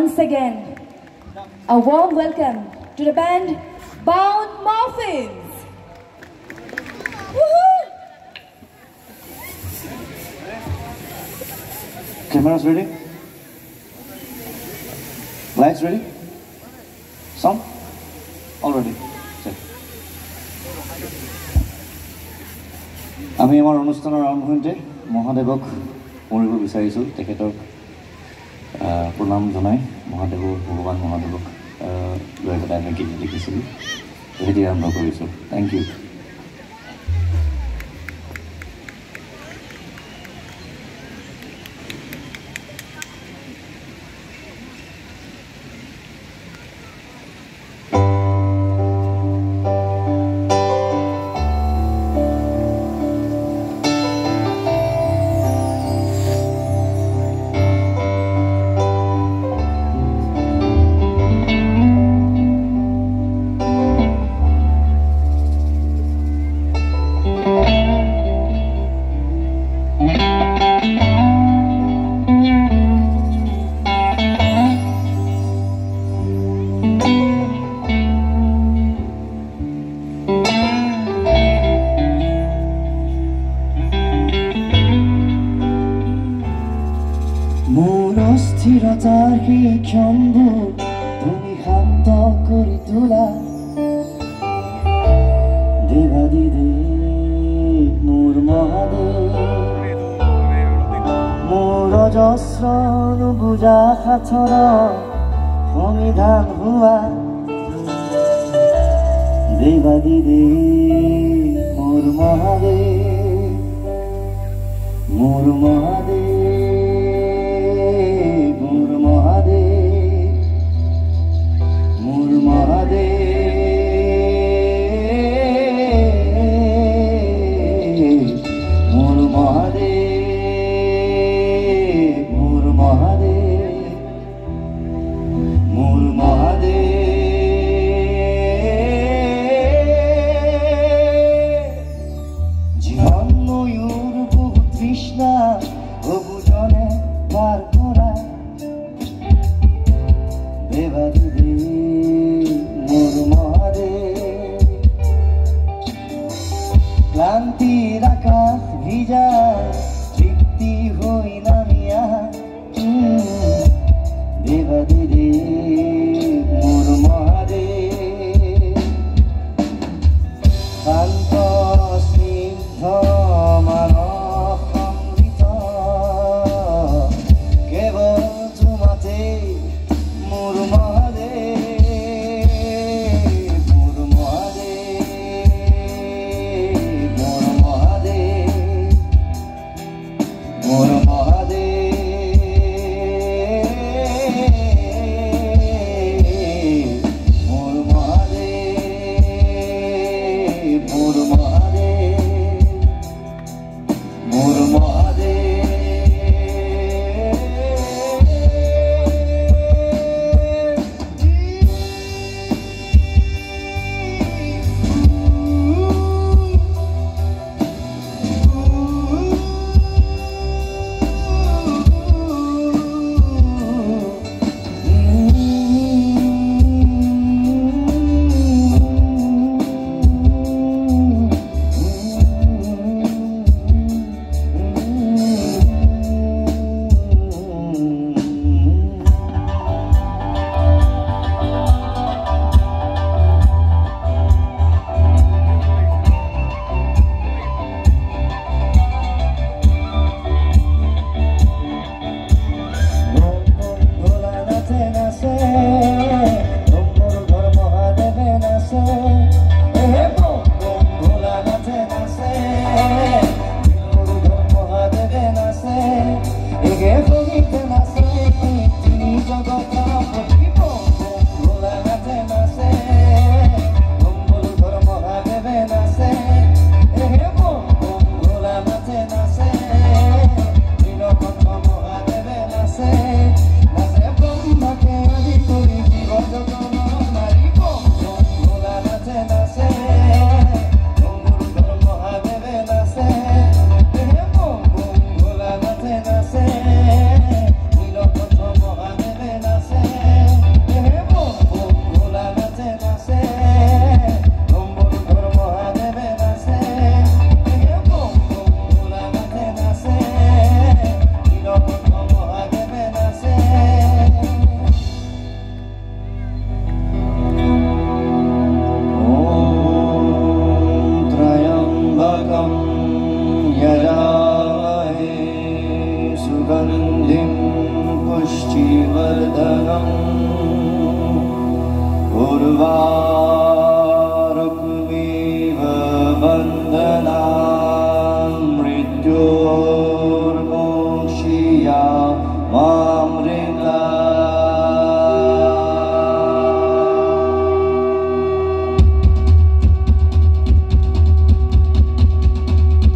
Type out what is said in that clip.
Once again, a warm welcome to the band Bound Muffins. Woohoo! Cameras ready? Lights ready? Sound? All ready. Check. আমি আমাৰ অনুষ্ঠানৰ আৰম্ভণিতে মহাদেৱক মৰিব বিচাৰিছোঁ তেখেতক প্ৰণাম জনাই মহাদেৱৰ ভগৱান মহাদেৱক লৈ পেলাই আমি গীত লিখিছিলোঁ সেইটো আৰম্ভ কৰিছোঁ থেংক ইউ স্থিৰতাৰ সেই ক্ষণবোৰ তুমি শান্ত কৰি তোলা দেৱাদিদেৱ মোৰ মহাদেৱ মোৰ অজস্ৰ নুবুজা সাঁথৰ সমিধান হোৱা দেৱাদিদেৱ মোৰ মহাদেৱ মোৰ মহাদেৱ ক্লান্তির আকাশ ভিজা তৃপ্তি হই নামিয়া দেবাদিদেব মোর মহাদেব শান্ত স্নিগ্ধ মানস সমৃত কেবল তোমাতে মোর सुगन्धिं पुष्टिवर्धनम् उर्वारुकमिव बन्धनान् मृत्योर्मुक्षीयमामृतात्